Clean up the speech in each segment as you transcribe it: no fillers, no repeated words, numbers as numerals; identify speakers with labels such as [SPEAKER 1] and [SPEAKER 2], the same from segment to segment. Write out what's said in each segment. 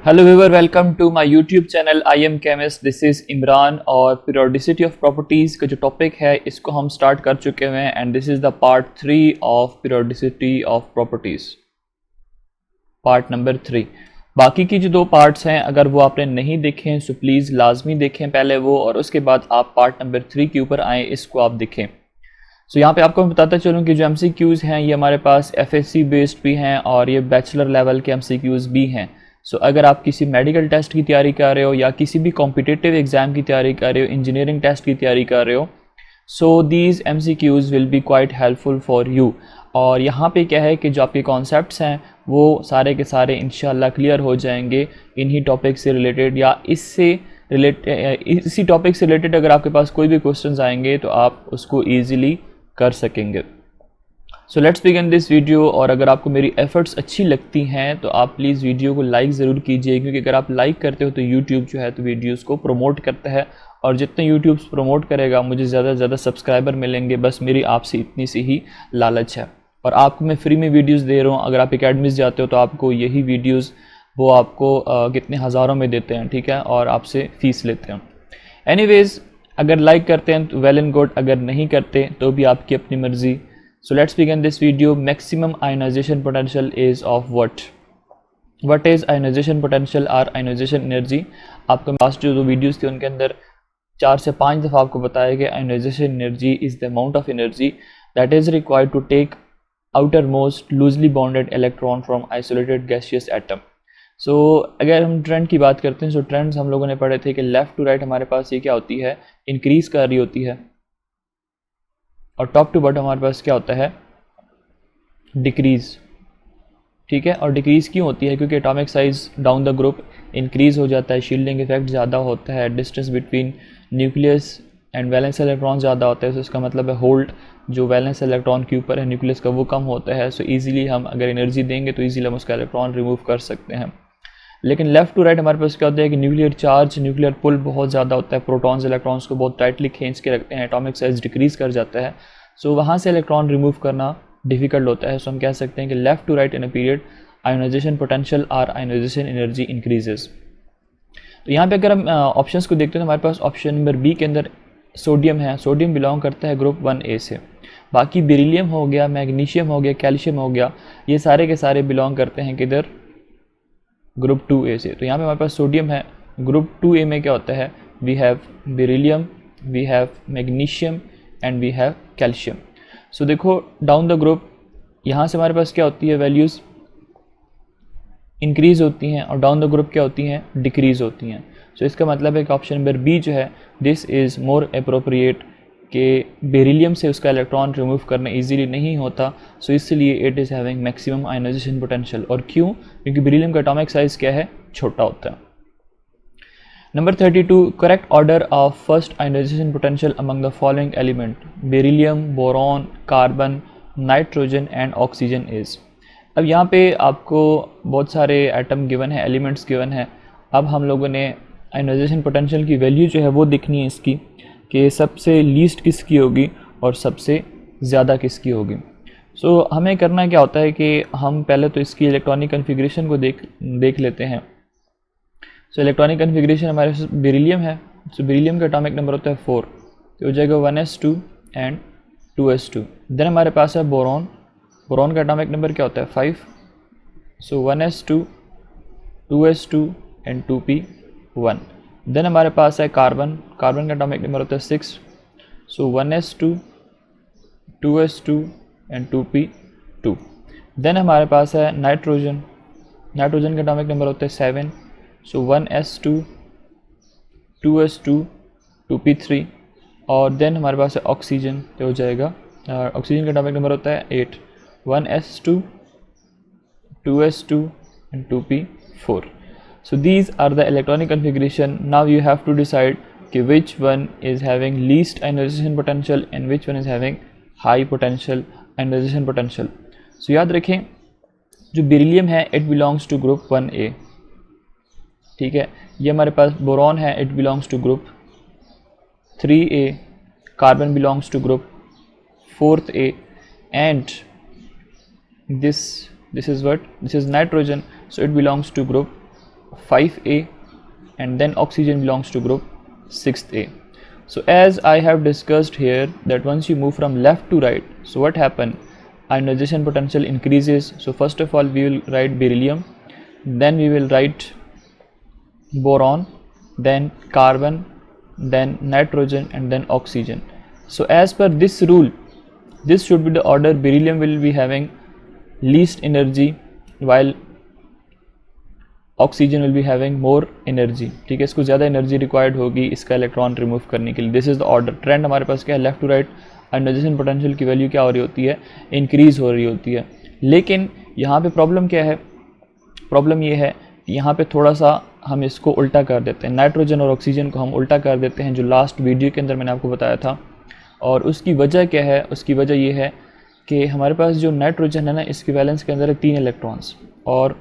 [SPEAKER 1] Hello viewer, welcome to my YouTube channel I am chemist. This is Imran और periodicity of properties का जो topic है इसको हम स्टार्ट कर चुके हुए हैं and this is the part 3 of periodicity of properties, part number 3। बाकी की जो दो पार्ट्स हैं अगर वो आपने नहीं देखे हैं सो प्लीज़ लाजमी देखें पहले वो, और उसके बाद आप पार्ट नंबर 3 के ऊपर आएँ, इसको आप देखें। सो यहाँ पे आपको मैं बताता चलूँ कि जो MCQs हैं ये हमारे पास FSC बेस्ड भी हैं और ये बैचलर लेवल के MCQs भी हैं। सो अगर आप किसी मेडिकल टेस्ट की तैयारी कर रहे हो या किसी भी कॉम्पिटिटिव एग्ज़ाम की तैयारी कर रहे हो, इंजीनियरिंग टेस्ट की तैयारी कर रहे हो, so these MCQs will be quite helpful for you. और यहाँ पे क्या है कि जो आपके कॉन्सेप्ट्स हैं वो सारे के सारे इंशाल्लाह क्लियर हो जाएंगे इन्हीं टॉपिक से रिलेटेड, या इसी टॉपिक से रिलेटेड अगर आपके पास कोई भी क्वेश्चंस आएंगे तो आप उसको ईज़िली कर सकेंगे। So let's begin this video. और अगर आपको मेरी एफर्ट्स अच्छी लगती हैं तो आप प्लीज़ वीडियो को लाइक ज़रूर कीजिए, क्योंकि अगर आप लाइक करते हो तो यूट्यूब जो है तो वीडियोस को प्रमोट करता है, और जितने यूट्यूब प्रमोट करेगा मुझे ज़्यादा से ज़्यादा सब्सक्राइबर मिलेंगे। बस मेरी आपसे इतनी सी ही लालच है। और आपको मैं फ्री में वीडियोस दे रहा हूँ। अगर आप एकेडमीज़ जाते हो तो आपको यही वीडियोस वो आपको कितने हज़ारों में देते हैं, ठीक है, और आपसे फ़ीस लेते हैं। एनीवेज़, अगर लाइक करते हैं तो वेल एंड गुड, अगर नहीं करते तो भी आपकी अपनी मर्ज़ी। So let's begin this video. Maximum ionization potential is of what is ionisation potential और आयोनाइजेशन एनर्जी। आपके पास जो दो वीडियोस थे उनके अंदर 4 से 5 दफ़ा आपको बताया गया ionization energy is the amount of energy that is required to take outermost loosely bonded electron from isolated gaseous atom. So अगर हम ट्रेंड की बात करते हैं, सो ट्रेंड्स हम लोगों ने पढ़े थे कि लेफ़्ट टू राइट हमारे पास ये क्या होती है, इंक्रीज़ कर रही होती है, और टॉप टू बॉटम हमारे पास क्या होता है, डिक्रीज़। ठीक है, और डिक्रीज़ क्यों होती है? क्योंकि atomic size down the group increase हो जाता है, शील्डिंग इफेक्ट ज़्यादा होता है, distance between nucleus and valence electron ज़्यादा होता है। तो इसका मतलब है होल्ड जो वैलेंस इलेक्ट्रॉन के ऊपर है न्यूक्लियस का वो कम होता है। सो ईजिली हम अगर एनर्जी देंगे तो ईजिली हम उसका इलेक्ट्रॉन रिमूव कर सकते हैं। लेकिन लेफ़्ट टू राइट हमारे पास क्या होता है कि न्यूक्लियर चार्ज, न्यूक्लियर पुल बहुत ज़्यादा होता है, प्रोटॉन्स इलेक्ट्रॉन्स को बहुत टाइटली खींच के रखते हैं, एटॉमिक साइज डिक्रीज़ कर जाता है। सो वहाँ से इलेक्ट्रॉन रिमूव करना डिफ़िकल्ट होता है। सो हम कह सकते हैं कि left to right in a period ionisation potential और आयोनाइजेशन एनर्जी इंक्रीजेज। तो यहाँ पे अगर हम ऑप्शंस को देखते हैं तो हमारे पास ऑप्शन नंबर बी के अंदर सोडियम है। सोडियम बिलोंग करता है ग्रुप 1A से। बाकी बेरिलियम हो गया, मैग्नीशियम हो गया, कैल्शियम हो गया, ये सारे के सारे बिलोंग करते हैं किधर, ग्रुप 2A से। तो यहाँ पे हमारे पास सोडियम है। ग्रुप 2A में क्या होता है, we have beryllium, we have magnesium and we have calcium. So देखो डाउन द ग्रुप यहाँ से हमारे पास क्या होती है, वैल्यूज़ इंक्रीज़ होती हैं, और डाउन द ग्रुप क्या होती हैं, डिक्रीज़ होती हैं। सो इसका मतलब है कि ऑप्शन नंबर बी जो है दिस इज़ मोर अप्रोप्रिएट, कि बेरिलियम से उसका इलेक्ट्रॉन रिमूव करना इजीली नहीं होता। सो इसलिए it is having maximum ionisation potential. और क्यों? क्योंकि बेरिलियम का एटॉमिक साइज़ क्या है, छोटा होता है। Number 32, correct order of first ionization potential among the following element, beryllium, boron, carbon, nitrogen and oxygen is. अब यहाँ पे आपको बहुत सारे एटम गिवन है, एलिमेंट्स गिवन है। अब हम लोगों ने आयोनाइजेशन पोटेंशियल की वैल्यू जो है वो देखनी है इसकी, कि सबसे लीस्ट किसकी होगी और सबसे ज़्यादा किसकी होगी। सो हमें करना क्या होता है कि हम पहले तो इसकी इलेक्ट्रॉनिक कन्फिग्रेशन को देख लेते हैं। सो इलेक्ट्रॉनिक कन्फिग्रेशन हमारे पास बेरिलियम है। सो बेरिलियम का एटॉमिक नंबर होता है 4, तो हो जाएगा 1s2 एंड 2s2। देन हमारे पास है बोरॉन। बोरॉन का एटॉमिक नंबर क्या होता है, 5। सो 1s2, 2s2 and 2p1। Then हमारे पास है कार्बन। कार्बन का एटॉमिक नंबर होता है 6। सो 1s2, 2s2 and 2p2। Then हमारे पास है नाइट्रोजन। नाइट्रोजन का एटॉमिक नंबर होता है 7। सो 1s2, 2s2, 2p3। और देन हमारे पास है ऑक्सीजन, तो हो जाएगा ऑक्सीजन का एटॉमिक नंबर होता है 8। 1s2, 2s2 and 2p4. So these are the electronic configuration. Now you have to decide कि which one is having least ionization potential and which one is having high potential ionization potential. So याद रखें जो beryllium है it belongs to group 1A, ठीक है। ये हमारे पास boron है, it belongs to group 3A, carbon belongs to group 4A, and this is what, this is nitrogen, so it belongs to group 5A and then oxygen belongs to group 6A. So as I have discussed here that once you move from left to right, so what happen? Ionization potential increases. So first of all we will write beryllium, then we will write boron, then carbon, then nitrogen, and then oxygen. So as per this rule, this should be the order. Beryllium will be having least energy while oxygen will be having more energy. ठीक है, इसको ज़्यादा energy required होगी इसका electron remove करने के लिए. This is the order. Trend हमारे पास क्या है? Left to right. Ionisation potential की वैल्यू क्या हो रही होती है? इंक्रीज हो रही होती है. लेकिन यहाँ पे प्रॉब्लम क्या है? प्रॉब्लम ये है कि यहाँ पे थोड़ा सा हम इसको उल्टा कर देते हैं. नाइट्रोजन और ऑक्सीजन को हम उल्टा कर देते हैं, जो लास्ट वीडियो के अंदर मैंने आपको बताया था. और उसकी वजह क्या है? उसकी वजह ये है कि हमारे पास जो नाइट्रोजन है ना, इसके बैलेंस के अंदर है 3 इलेक्ट्रॉन्स, और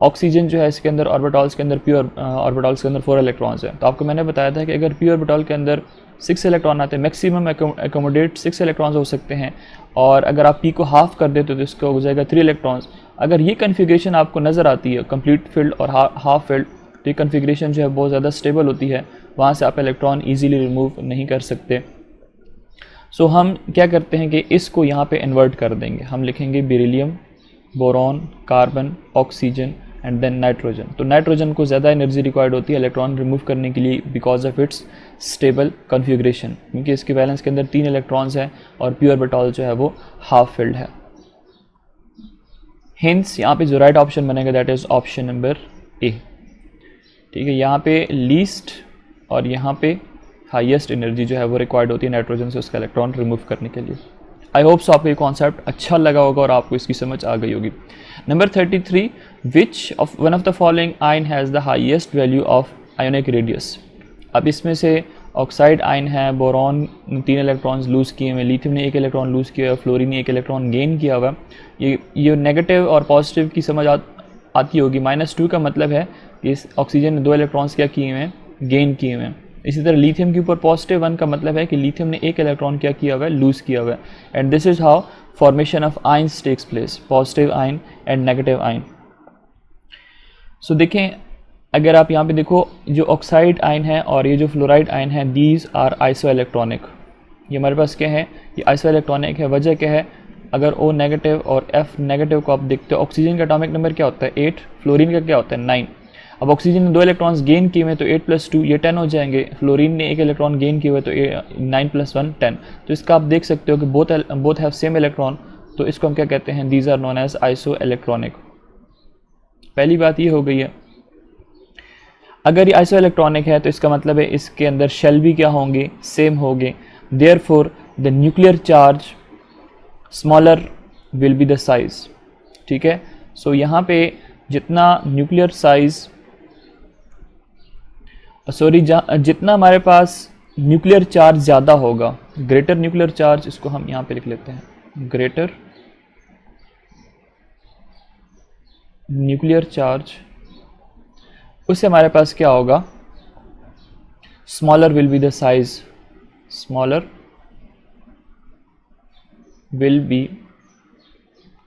[SPEAKER 1] ऑक्सीजन जो है इसके अंदर ऑर्बिटल्स के अंदर प्योर ऑर्बिटल्स के अंदर 4 इलेक्ट्रॉन्स हैं. तो आपको मैंने बताया था कि अगर प्योर ऑर्बिटल के अंदर 6 इलेक्ट्रॉन आते हैं, मैक्सिमम एकोमोडेट 6 इलेक्ट्रॉन्स हो सकते हैं, और अगर आप पी को हाफ कर देते हो तो इसका हो जाएगा 3 इलेक्ट्रॉन्स. अगर ये कन्फिग्रेशन आपको नज़र आती है, कंप्लीट फील्ड और हाफ फील्ड, तो ये कन्फिग्रेशन जो है बहुत ज़्यादा स्टेबल होती है, वहाँ से आप इलेक्ट्रॉन ईजिली रिमूव नहीं कर सकते. सो हम क्या करते हैं कि इसको यहाँ पे इन्वर्ट कर देंगे. हम लिखेंगे beryllium, boron, carbon, oxygen and then nitrogen. तो नाइट्रोजन को ज़्यादा एनर्जी रिक्वायर्ड होती है इलेक्ट्रॉन रिमूव करने के लिए because of its stable configuration, क्योंकि इसके बैलेंस के अंदर 3 इलेक्ट्रॉन्स हैं और प्योर ऑर्बिटल जो है वो हाफ फिल्ड है. हिंस यहाँ पे जो राइट ऑप्शन बनेगा that is option number A. ठीक है, यहाँ पे लीस्ट और यहाँ पे हाईएस्ट एनर्जी जो है वो रिक्वायर्ड होती है नाइट्रोजन से उसका इलेक्ट्रॉन रिमूव करने के लिए. आई होप सो आपको ये कॉन्सेप्ट अच्छा लगा होगा और आपको इसकी समझ आ गई होगी. Number 33, which of one of the following ion has the highest value of ionic radius. अब इसमें से ऑक्साइड आयन है, बोरॉन 3 इलेक्ट्रॉन्स लूज़ किए हुए, लिथियम ने 1 इलेक्ट्रॉन लूज़ किया हुआ, फ्लोरीन ने 1 इलेक्ट्रॉन गेन किया हुआ. ये नेगेटिव और पॉजिटिव की समझ आती होगी. -2 का मतलब है कि इस ऑक्सीजन ने 2 इलेक्ट्रॉन्स क्या किए हुए हैं? गेन किए हुए हैं. इसी तरह लिथियम के ऊपर +1 का मतलब है कि लिथियम ने 1 इलेक्ट्रॉन क्या किया हुआ है? लूज़ किया हुआ है. And this is how formation of ions takes place, positive ion and negative ion. So देखें, अगर आप यहाँ पे देखो, जो ऑक्साइड आयन है और ये जो फ्लोराइड आयन है, दीज आर आइसोइलेक्ट्रॉनिक. ये हमारे पास क्या है? ये आइसोइलेक्ट्रॉनिक है. वजह क्या है? अगर O नेगेटिव और F नेगेटिव को आप देखते हो, ऑक्सीजन का एटॉमिक नंबर क्या होता है? 8. फ्लोरीन का क्या होता है? 9. अब ऑक्सीजन ने 2 इलेक्ट्रॉन्स गेन किए हुए तो 8 + 2 ये 10 हो जाएंगे. फ्लोरीन ने 1 इलेक्ट्रॉन गेन किए हुए तो 9 + 1 10. तो इसका आप देख सकते हो कि बोथ हैव सेम इलेक्ट्रॉन. तो इसको हम क्या कहते हैं? These are known as isoelectronic. पहली बात ये हो गई है. अगर ये आइसो इलेक्ट्रॉनिक है तो इसका मतलब है इसके अंदर शेल भी क्या होंगे? सेम होंगे. Therefore the nuclear charge smaller will be the size. ठीक है, सो यहाँ पे जितना न्यूक्लियर साइज जितना हमारे पास न्यूक्लियर चार्ज ज़्यादा होगा, ग्रेटर न्यूक्लियर चार्ज, इसको हम यहाँ पे लिख लेते हैं, ग्रेटर न्यूक्लियर चार्ज, उससे हमारे पास क्या होगा? Smaller will be the size, smaller will be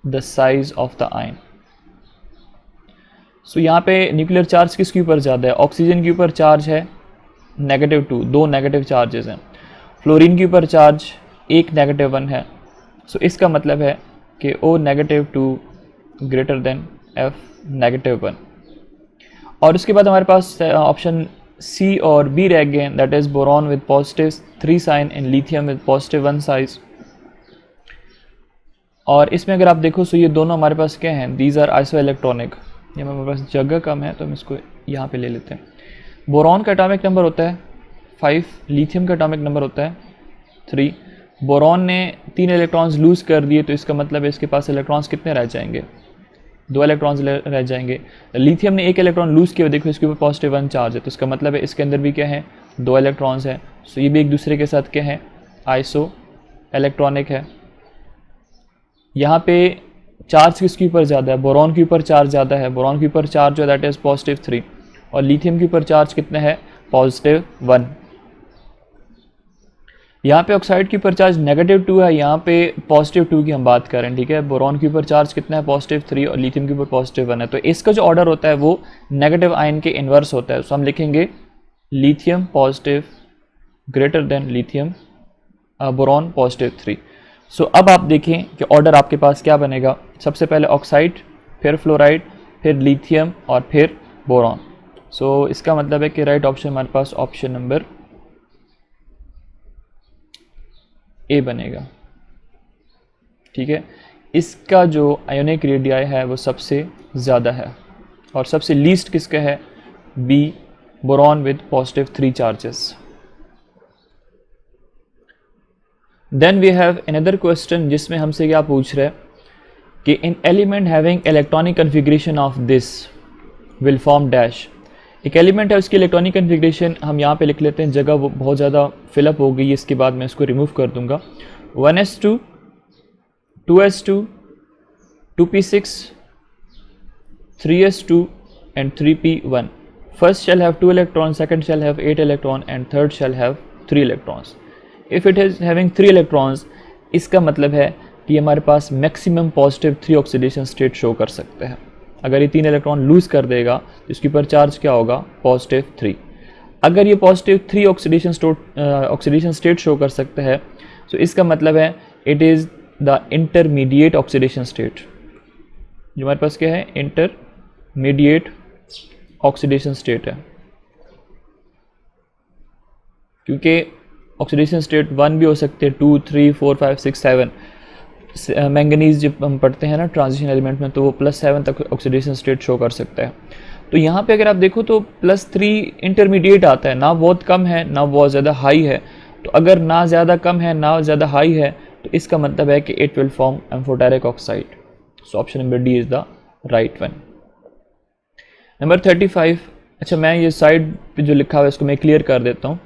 [SPEAKER 1] the size of the ion. So यहाँ पे न्यूक्लियर चार्ज किसके ऊपर ज़्यादा है? ऑक्सीजन के ऊपर चार्ज है -2, 2 नेगेटिव चार्जेस हैं. फ्लोरीन के ऊपर चार्ज 1 -1 है. सो इसका मतलब है कि O -2 ग्रेटर देन F -1. और उसके बाद हमारे पास ऑप्शन C और B रह गए, that is boron with +3 sign and lithium with +1 size. और इसमें अगर आप देखो तो ये दोनों हमारे पास क्या हैं? These are isoelectronic. ये हमारे पास जगह कम है तो हम इसको यहाँ पे ले लेते हैं. बोरॉन का एटॉमिक नंबर होता है 5, लिथियम का एटॉमिक नंबर होता है 3. बोरॉन ने 3 इलेक्ट्रॉन्स लूज़ कर दिए तो इसका मतलब है इसके पास इलेक्ट्रॉन्स कितने रह जाएंगे? 2 इलेक्ट्रॉन्स रह जाएंगे. लिथियम ने 1 इलेक्ट्रॉन लूज़ किया, देखो इसके ऊपर +1 चार्ज है, तो इसका मतलब है इसके अंदर भी क्या है? 2 इलेक्ट्रॉन्स हैं. सो ये भी एक दूसरे के साथ क्या है? आइसो इलेक्ट्रॉनिक है. यहाँ पे चार्ज किसके ऊपर ज़्यादा है? बोरॉन के ऊपर चार्ज ज़्यादा है. बोरॉन के ऊपर चार्ज जो दैट इज़ +3, और लिथियम के ऊपर चार्ज कितना है? +1. यहाँ पे ऑक्साइड के ऊपर चार्ज -2 है, यहाँ पे +2 की हम बात करें, ठीक है। बोरॉन के ऊपर चार्ज कितना है, +3, और लिथियम के ऊपर +1 है। तो इसका जो ऑर्डर होता है वो नेगेटिव आयन के इन्वर्स होता है। तो हम लिखेंगे lithium positive greater than lithium boron +3। सो अब आप देखें कि ऑर्डर आपके पास क्या बनेगा। सबसे पहले ऑक्साइड, फिर फ्लोराइड, फिर लिथियम और फिर बोरॉन। सो इसका मतलब है कि राइट ऑप्शन हमारे पास ऑप्शन नंबर ए बनेगा, ठीक है। इसका जो आयोनिक रेडियाई है वो सबसे ज़्यादा है, और सबसे लीस्ट किसका है, B, boron with +3 charges. Then we have another question जिसमें हमसे क्या पूछ रहा है कि an element having electronic configuration of this will form dash. एक एलिमेंट है, उसकी इलेक्ट्रॉनिक कन्फिग्रेशन हम यहाँ पे लिख लेते हैं, जगह वो बहुत ज़्यादा फिलअप हो गई है, इसके बाद मैं इसको रिमूव कर दूंगा। 1s2, 2s2, 2p6, 3s2 and 3p1. First shall have 2 electrons, second shall have 8 electrons and third shall have 3 electrons. If it is having 3 electrons, इसका मतलब है कि हमारे पास मैक्सिमम +3 ऑक्सीडेशन स्टेट शो कर सकते हैं। अगर ये 3 इलेक्ट्रॉन लूज कर देगा तो इसके ऊपर चार्ज क्या होगा, +3। अगर ये +3 ऑक्सीडेशन स्टेट शो कर सकता है, तो इसका मतलब है it is the intermediate oxidation state. जो हमारे पास क्या है, इंटरमीडिएट ऑक्सीडेशन स्टेट है, क्योंकि ऑक्सीडेशन स्टेट 1 भी हो सकते हैं, 2, 3, 4, 5, 6, 7। मैंगनीज जब हम पढ़ते हैं ना ट्रांजिशन एलिमेंट में, तो वो +7 तक ऑक्सीडेशन स्टेट शो कर सकता है। तो यहाँ पे अगर आप देखो तो +3 इंटरमीडिएट आता है, ना बहुत कम है ना बहुत ज़्यादा हाई है। तो अगर ना ज़्यादा कम है ना ज़्यादा हाई है, तो इसका मतलब है कि it will form amphoteric oxide. So option number D is the right one. Number 35। अच्छा, मैं ये साइड पे जो लिखा हुआ है इसको मैं क्लियर कर देता हूँ।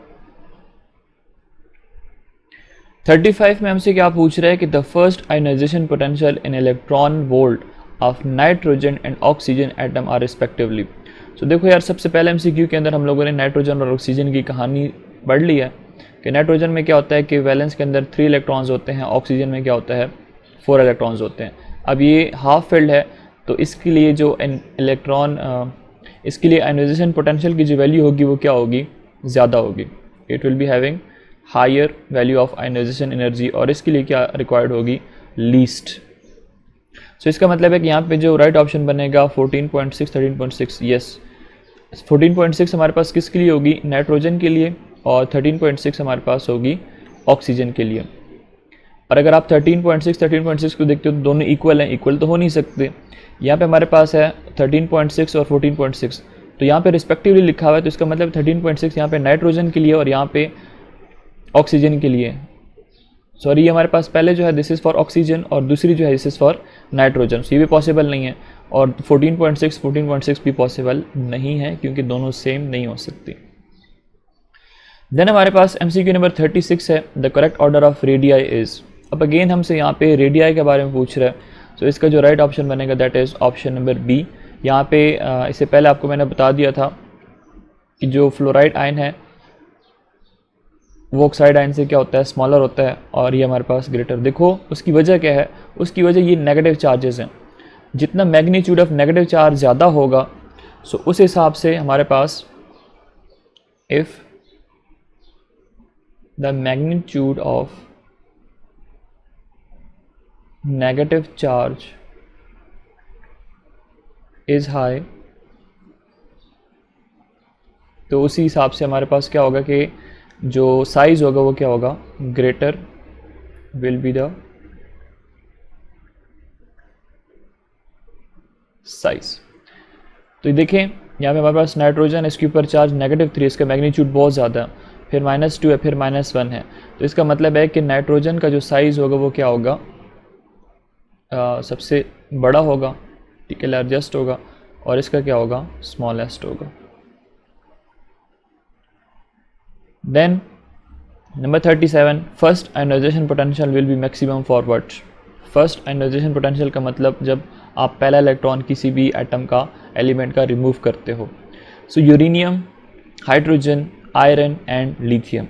[SPEAKER 1] 35 में हमसे क्या पूछ रहा है कि the first ionisation potential in electron volt of nitrogen and oxygen atom are respectively. So देखो यार, सबसे पहले MCQ के अंदर हम लोगों ने नाइट्रोजन और ऑक्सीजन की कहानी पढ़ ली है कि नाइट्रोजन में क्या होता है कि वैलेंस के अंदर 3 इलेक्ट्रॉन्स होते हैं, ऑक्सीजन में क्या होता है 4 इलेक्ट्रॉन्स होते हैं। अब ये हाफ फिल्ड है, तो इसके लिए जो इसके लिए आयोनाइजेशन पोटेंशियल की जो वैल्यू होगी वो क्या होगी, ज़्यादा होगी। It will be having higher value of ionisation energy, और इसके लिए क्या रिक्वायर्ड होगी, लीस्ट। सो इसका मतलब है कि यहाँ पे जो राइट ऑप्शन बनेगा 14.6, 13.6। यस, 14.6 हमारे पास किसके लिए होगी, नाइट्रोजन के लिए, और 13.6 हमारे पास होगी ऑक्सीजन के लिए। और अगर आप 13.6, 13.6 को देखते हो तो दोनों इक्वल हैं, इक्वल तो हो नहीं सकते। यहाँ पे हमारे पास है 13.6 और 14.6, तो यहाँ पे रिस्पेक्टिवली लिखा हुआ है, तो इसका मतलब 13.6 यहाँ पे नाइट्रोजन के लिए और यहाँ पे ऑक्सीजन के लिए। सॉरी, ये हमारे पास पहले जो है दिस इज़ फॉर ऑक्सीजन, और दूसरी जो है दिस इज़ फॉर नाइट्रोजन। ये भी पॉसिबल नहीं है, और 14.6 भी पॉसिबल नहीं है, क्योंकि दोनों सेम नहीं हो सकती। देन हमारे पास MCQ नंबर 36 है, the correct order of radii is. अब अगेन हमसे यहाँ पे रेडियाई के बारे में पूछ रहा है, तो इसका जो राइट ऑप्शन बनेगा that is option number B. यहाँ पे इससे पहले आपको मैंने बता दिया था कि जो फ्लोराइड आयन है वो ऑक्साइड आयन से क्या होता है, स्मॉलर होता है, और ये हमारे पास ग्रेटर। देखो उसकी वजह क्या है, उसकी वजह ये नेगेटिव चार्जेस हैं। जितना मैग्नीट्यूड ऑफ नेगेटिव चार्ज ज़्यादा होगा, सो उस हिसाब से हमारे पास if the magnitude of negative charge is high, तो उसी हिसाब से हमारे पास क्या होगा कि जो साइज होगा वो क्या होगा, greater will be the size. तो देखें यहाँ पे हमारे पास नाइट्रोजन, इसके ऊपर चार्ज -3, इसका मैग्नीट्यूड बहुत ज़्यादा है, फिर -2 है, फिर -1 है। तो इसका मतलब है कि नाइट्रोजन का जो साइज़ होगा वो क्या होगा, सबसे बड़ा होगा, ठीक है, लार्जेस्ट होगा, और इसका क्या होगा, स्मॉलेस्ट होगा। Then number 37, first ionisation potential will be maximum for what. फर्स्ट आयोनाइजेशन पोटेंशियल का मतलब जब आप पहला इलेक्ट्रॉन किसी भी एटम का, एलिमेंट का रिमूव करते हो। So uranium, hydrogen, iron and lithium.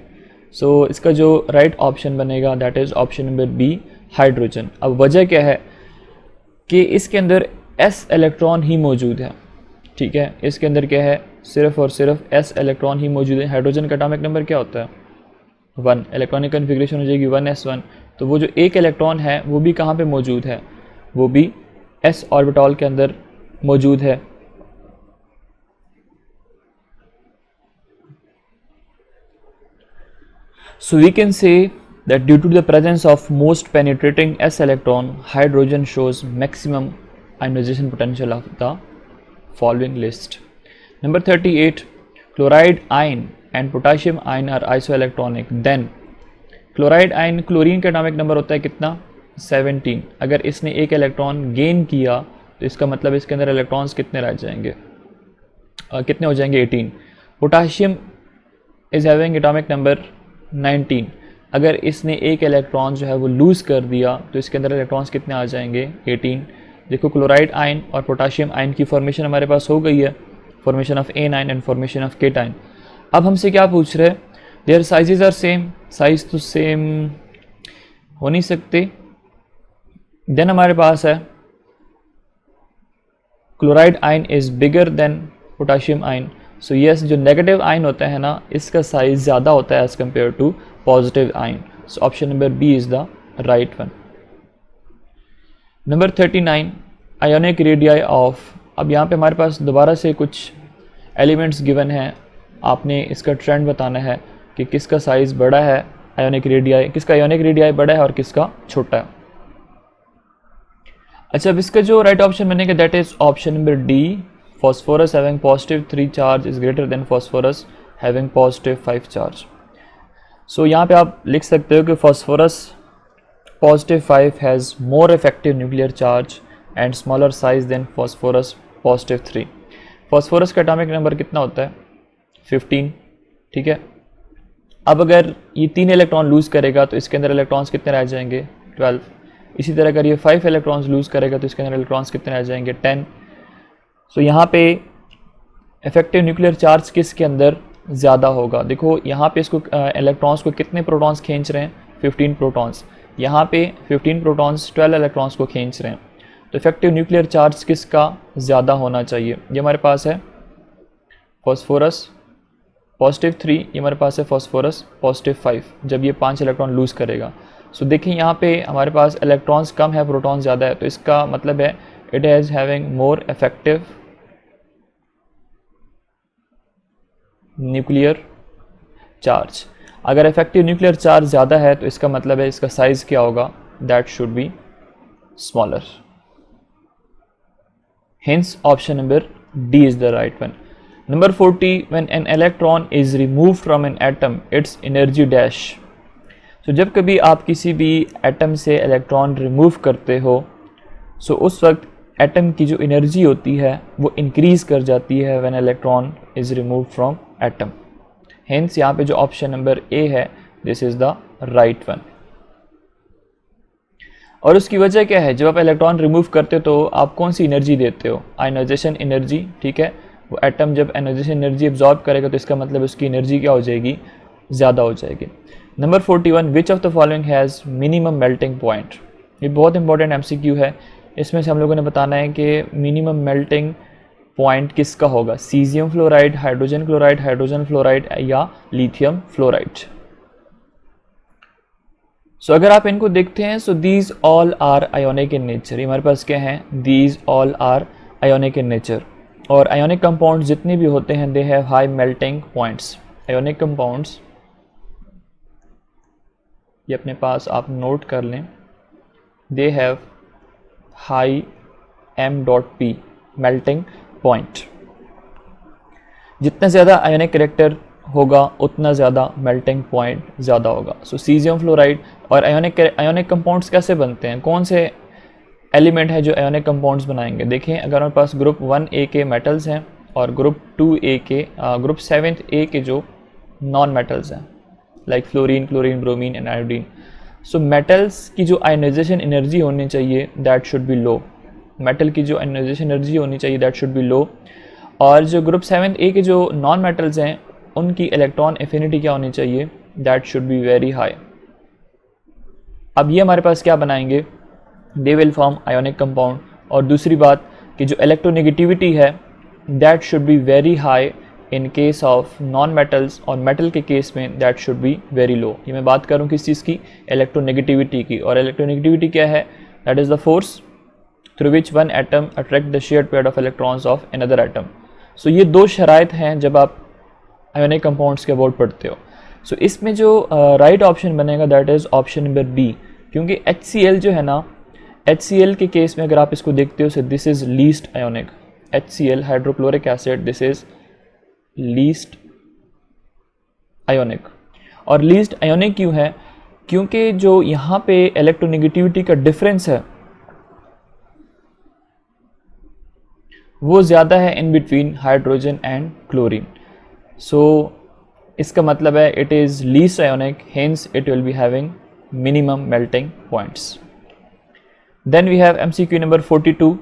[SPEAKER 1] So इसका जो राइट ऑप्शन बनेगा that is option number B, hydrogen. अब वजह क्या है कि इसके अंदर s इलेक्ट्रॉन ही मौजूद है, ठीक है, इसके अंदर क्या है, सिर्फ और सिर्फ s इलेक्ट्रॉन ही मौजूद है। हाइड्रोजन का एटॉमिक नंबर क्या होता है, 1, इलेक्ट्रॉनिक कन्फिग्रेशन हो जाएगी 1s1। तो वो जो एक इलेक्ट्रॉन है वो भी कहाँ पे मौजूद है, वो भी s ऑर्बिटल के अंदर मौजूद है। So we can say that due to the presence of most penetrating s electron, hydrogen shows maximum ionization potential of the following list. Number 38, chloride ion and potassium ion are isoelectronic. Then chloride ion, chlorine का atomic number होता है कितना, 17। अगर इसने एक electron gain किया तो इसका मतलब इसके अंदर इलेक्ट्रॉन्स कितने रह जाएंगे, कितने हो जाएंगे, 18। Potassium is having atomic number 19। अगर इसने एक इलेक्ट्रॉन जो है वो लूज़ कर दिया तो इसके अंदर इलेक्ट्रॉन्स कितने आ जाएंगे, 18। देखो क्लोराइड आयन और पोटाशियम आयन की फॉर्मेशन हमारे पास हो गई है, formation of anion and formation of cation. अब हमसे क्या पूछ रहे हैं, their sizes are same, size तो सेम हो नहीं सकते। देन हमारे पास है chloride ion is bigger than potassium ion. So yes, जो नेगेटिव आयन होता है ना, इसका साइज ज़्यादा होता है as compare to positive ion. So option number B is the right one. Number 39, ionic radii of. अब यहाँ पे हमारे पास दोबारा से कुछ एलिमेंट्स गिवन हैं, आपने इसका ट्रेंड बताना है कि किसका साइज़ बड़ा है, आयोनिक रेडियाई, किसका आयोनिक रेडियाई बड़ा है और किसका छोटा है। अच्छा, अब इसका जो राइट ऑप्शन बनेगा that is option number D, phosphorus having positive 3 charge is greater than phosphorus having positive 5 charge. So यहाँ पे आप लिख सकते हो कि phosphorus positive 5 has more effective nuclear charge and smaller size than phosphorus positive 3. phosphorus का atomic number कितना होता है, 15, ठीक है। अब अगर ये 3 इलेक्ट्रॉन लूज़ करेगा तो इसके अंदर इलेक्ट्रॉन्स कितने रह जाएंगे, 12। इसी तरह अगर ये 5 इलेक्ट्रॉन्स लूज़ करेगा तो इसके अंदर इलेक्ट्रॉन्स कितने रह जाएंगे, 10। सो यहाँ पे इफेक्टिव न्यूक्लियर चार्ज किसके अंदर ज़्यादा होगा, देखो यहाँ पे इसको इलेक्ट्रॉन्स को कितने प्रोटॉन्स खींच रहे हैं, 15 प्रोटॉन्स। यहाँ पे 15 प्रोटॉन्स 12 इलेक्ट्रॉन्स को खींच रहे हैं, तो इफेक्टिव न्यूक्लियर चार्ज किसका ज़्यादा होना चाहिए। ये हमारे पास है फॉस्फोरस पॉजिटिव 3, ये हमारे पास है फॉस्फोरस पॉजिटिव 5, जब ये 5 इलेक्ट्रॉन लूज़ करेगा। सो देखिए यहाँ पे हमारे पास इलेक्ट्रॉन्स कम है, प्रोटॉन्स ज़्यादा है, तो इसका मतलब है it is having more effective nuclear charge. अगर इफेक्टिव न्यूक्लियर चार्ज ज़्यादा है तो इसका मतलब है इसका साइज क्या होगा, that should be smaller. Hence option number D is the right one. Number 40, when an electron is removed from an atom, its energy dash. So जब कभी आप किसी भी एटम से इलेक्ट्रॉन रिमूव करते हो, सो उस वक्त एटम की जो एनर्जी होती है वो इंक्रीज कर जाती है when electron is removed from atom. Hence यहाँ पे जो ऑप्शन नंबर A है, this is the right one. और उसकी वजह क्या है, जब आप इलेक्ट्रॉन रिमूव करते हो तो आप कौन सी एनर्जी देते हो, आयनाइजेशन एनर्जी, ठीक है। वो एटम जब आयनाइजेशन एनर्जी एब्जॉर्ब करेगा तो इसका मतलब उसकी एनर्जी क्या हो जाएगी, ज़्यादा हो जाएगी। Number 41, which of the following has minimum melting point. ये बहुत इंपॉर्टेंट MCQ है, इसमें से हम लोगों ने बताना है कि मिनिमम मेल्टिंग पॉइंट किसका होगा, caesium fluoride, hydrogen chloride, hydrogen fluoride या लिथियम फ्लोराइड। सो अगर आप इनको देखते हैं, so these all are ionic in nature. हमारे पास क्या है, these all are ionic in nature. और आयोनिक कंपाउंड्स जितने भी होते हैं they have high melting points. Ionic compounds ये अपने पास आप नोट कर लें, they have high m.p melting point. जितना ज़्यादा आयोनिक कैरेक्टर होगा उतना ज़्यादा मेल्टिंग पॉइंट ज़्यादा होगा। सो सीजियम फ्लोराइड और आयोनिक कंपाउंड्स कैसे बनते हैं, कौन से एलिमेंट है जो आयोनिक कंपाउंड्स बनाएंगे। देखें, अगर हमारे पास ग्रुप 1A के मेटल्स हैं और ग्रुप 2A के ग्रुप 7A के जो नॉन मेटल्स हैं like fluorine, chlorine, bromine and iodine. So metals की जो आयनाइजेशन एनर्जी होनी चाहिए that should be low. Metal की जो आयनाइजेशन एनर्जी होनी चाहिए दैट शुड बी लो। और जो ग्रुप 7A के जो नॉन मेटल्स हैं उनकी इलेक्ट्रॉन एफिनिटी क्या होनी चाहिए, that should be very high. अब ये हमारे पास क्या बनाएंगे, they will form ionic compound. और दूसरी बात कि जो इलेक्ट्रोनेगेटिविटी है that should be very high in case of non metals, और मेटल के केस में that should be very low. ये मैं बात करूँ किस चीज़ की, इलेक्ट्रोनेगेटिविटी की। और इलेक्ट्रोनेगेटिविटी क्या है, that is the force through which one atom attract the shared pair of electrons of another atom. So ये दो शराइत हैं जब आप आयोनिक कंपाउंड्स के अबाउट पढ़ते हो। सो इसमें जो राइट ऑप्शन बनेगा that is option number B, क्योंकि HCl जो है ना, HCl के केस में अगर आप इसको देखते हो, this is least ionic. HCl hydrochloric acid, this is least ionic. और लीस्ट आयोनिक क्यों है, क्योंकि जो यहाँ पे इलेक्ट्रोनेगेटिविटी का डिफरेंस है वो ज़्यादा है in between hydrogen and chlorine. So इसका मतलब है it is least ionic, hence it will be having minimum melting points. Then we have MCQ number 42,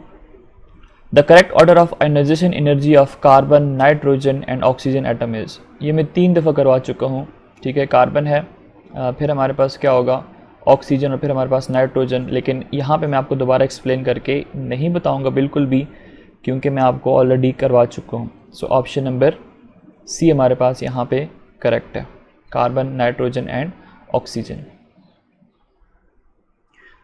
[SPEAKER 1] the correct order of ionisation energy of carbon, nitrogen and oxygen atom is. ये मैं 3 दफ़ा करवा चुका हूँ, ठीक है। कार्बन है, फिर हमारे पास क्या होगा ऑक्सीजन, और फिर हमारे पास नाइट्रोजन। लेकिन यहाँ पे मैं आपको दोबारा एक्सप्लेन करके नहीं बताऊँगा बिल्कुल भी, क्योंकि मैं आपको ऑलरेडी करवा चुका हूँ। सो ऑप्शन नंबर सी हमारे पास यहाँ पे करेक्ट है, carbon, nitrogen and oxygen.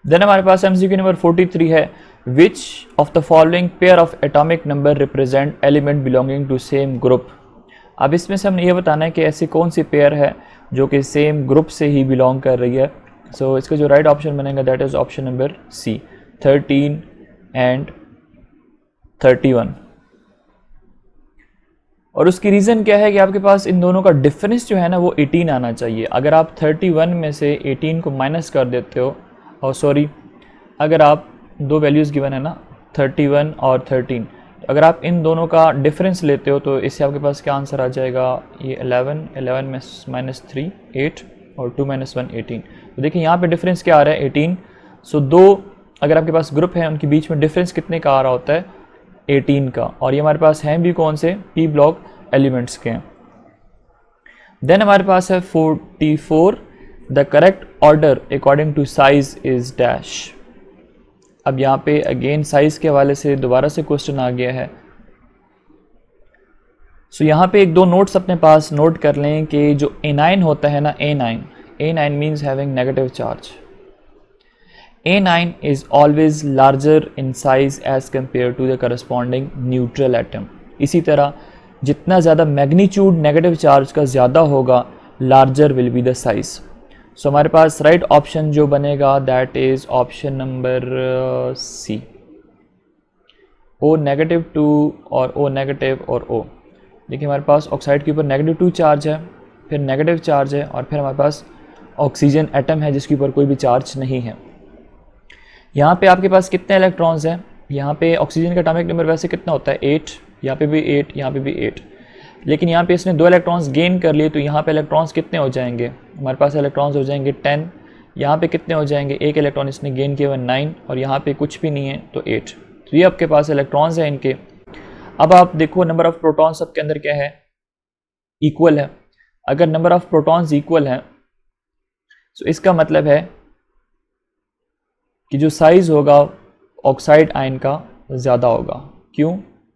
[SPEAKER 1] Then हमारे पास MCQ नंबर 43 है, which of the following pair of atomic number represent element belonging to same group. अब इसमें से हमने ये बताना है कि ऐसी कौन सी पेयर है जो कि सेम ग्रुप से ही बिलोंग कर रही है। सो इसका जो राइट ऑप्शन बनेगा that is option number C, 13 and 31। और उसकी रीज़न क्या है कि आपके पास इन दोनों का डिफरेंस जो है ना वो 18 आना चाहिए। अगर आप 31 में से 18 को माइनस कर देते हो, और सॉरी अगर आप दो वैल्यूज़ गिवन है ना 31 और 13, तो अगर आप इन दोनों का डिफरेंस लेते हो तो इससे आपके पास क्या आंसर आ जाएगा, ये 11 में माइनस 3 8 और 2 माइनस 1 18। तो देखिए यहाँ पे डिफरेंस क्या आ रहा है 18। सो दो अगर आपके पास ग्रुप है उनके बीच में डिफरेंस कितने का आ रहा होता है 18 का, और ये हमारे पास हैं भी कौन से p ब्लॉक एलिमेंट्स के हैं। देन हमारे पास है 44, the correct order according to size is dash. अब यहाँ पे अगेन साइज के हवाले से दोबारा से क्वेश्चन आ गया है। सो यहाँ पे एक दो नोट्स अपने पास नोट कर लें कि जो एनाइन होता है ना, A9 means having negative charge. A9 is always larger in size as compared to the corresponding neutral atom। इसी तरह जितना ज़्यादा मैग्नीट्यूड नेगेटिव चार्ज का ज़्यादा होगा, larger will be the size. So हमारे पास राइट ऑप्शन जो बनेगा that is option number C, O negative 2 और O नेगेटिव और O। देखिए हमारे पास ऑक्साइड के ऊपर नेगेटिव 2 चार्ज है, फिर नेगेटिव चार्ज है, और फिर हमारे पास ऑक्सीजन एटम है जिसके ऊपर कोई भी चार्ज नहीं है। यहाँ पे आपके पास कितने इलेक्ट्रॉन्स हैं, यहाँ पे ऑक्सीजन का एटॉमिक नंबर वैसे कितना होता है 8, यहाँ पे भी 8, यहाँ पे भी 8, लेकिन यहाँ पे इसने 2 इलेक्ट्रॉन्स गेन कर लिए, तो यहाँ पे इलेक्ट्रॉन्स कितने हो जाएंगे, हमारे पास इलेक्ट्रॉन्स हो जाएंगे 10। यहाँ पे कितने हो जाएंगे, एक इलेक्ट्रॉन इसने गेन किया हुआ 9, और यहाँ पे कुछ भी नहीं है तो 8। तो ये आपके पास इलेक्ट्रॉन्स हैं इनके। अब आप देखो नंबर ऑफ प्रोटॉन्स सबके अंदर क्या है, इक्वल है। अगर नंबर ऑफ प्रोटॉन्स इक्वल है तो इसका मतलब है कि जो साइज होगा ऑक्साइड आयन का ज़्यादा होगा। क्यों?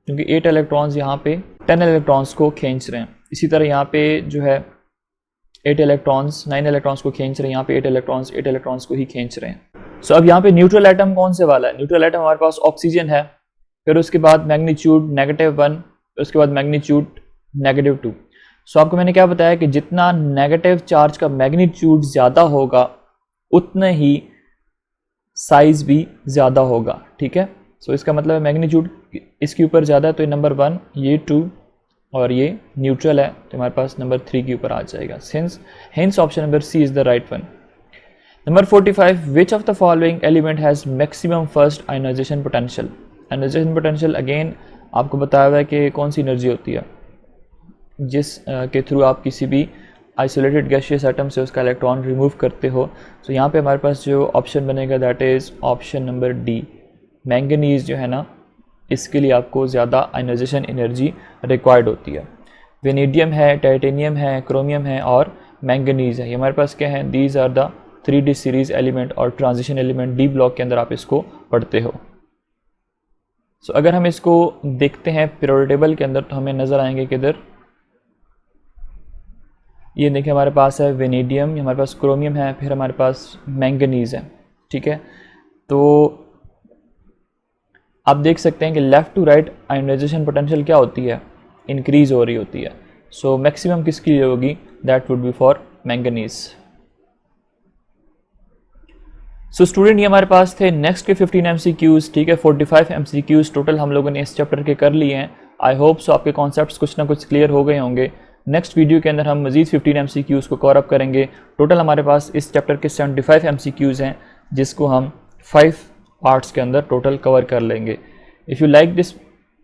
[SPEAKER 1] क्योंकि 8 इलेक्ट्रॉन्स यहाँ पे 10 इलेक्ट्रॉन्स को खींच रहे हैं। इसी तरह यहाँ पे जो है 8 इलेक्ट्रॉन्स 9 इलेक्ट्रॉन्स को खींच रहे हैं, यहाँ पे 8 इलेक्ट्रॉन्स को ही खींच रहे हैं। सो अब यहाँ पे न्यूट्रल एटम कौन से वाला है, न्यूट्रल एटम हमारे पास ऑक्सीजन है, फिर उसके बाद मैग्नीट्यूड -1, उसके बाद मैग्नीट्यूड -2। सो आपको मैंने क्या बताया कि जितना नेगेटिव चार्ज का मैग्नीट्यूड ज़्यादा होगा उतना ही साइज भी ज़्यादा होगा, ठीक है। सो इसका मतलब है मैग्नीट्यूड इसके ऊपर ज़्यादा है, तो ये नंबर 1, ये 2 और ये न्यूट्रल है, तो हमारे पास नंबर 3 के ऊपर आ जाएगा। Hence option number C is the right one. Number 45, which of the following element has maximum first ionisation potential. Ionisation potential again आपको बताया हुआ है कि कौन सी एनर्जी होती है जिस के थ्रू आप किसी भी आइसोलेटेड गैसियस एटम से उसका इलेक्ट्रॉन रिमूव करते हो। तो यहाँ पे हमारे पास जो ऑप्शन बनेगा that is option number D, manganese जो है ना इसके लिए आपको ज़्यादा आयोनाइजेशन एनर्जी रिक्वायर्ड होती है। वेनेडियम है, टाइटेनियम है, क्रोमियम है और मैंगनीज है। ये हमारे पास क्या है, these are the 3D series element और ट्रांजिशन एलिमेंट डी ब्लॉक के अंदर आप इसको पढ़ते हो। सो अगर हम इसको देखते हैं पीरियोडिक टेबल के अंदर तो हमें नज़र आएंगे किधर, ये देखिए हमारे पास है वेनेडियम, हमारे पास क्रोमियम है, फिर हमारे पास मैंगनीज है। ठीक है, तो आप देख सकते हैं कि left to right ionisation potential क्या होती है, इंक्रीज हो रही होती है। सो मैक्सिमम किसके लिए होगी, that would be for manganese. So student ये हमारे पास थे नेक्स्ट के 15 MCQs। ठीक है, 45 MCQs टोटल हम लोगों ने इस चैप्टर के कर लिए हैं। आई होप सो आपके कॉन्सेप्ट्स कुछ ना कुछ क्लियर हो गए होंगे। नेक्स्ट वीडियो के अंदर हम मजीद 15 MCQs को कवर अप करेंगे। टोटल हमारे पास इस चैप्टर के 75 MCQs हैं, जिसको हम 5 पार्ट्स के अंदर टोटल कवर कर लेंगे। If you like this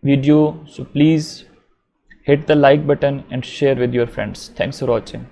[SPEAKER 1] video so please hit the like button and share with your friends. Thanks for watching.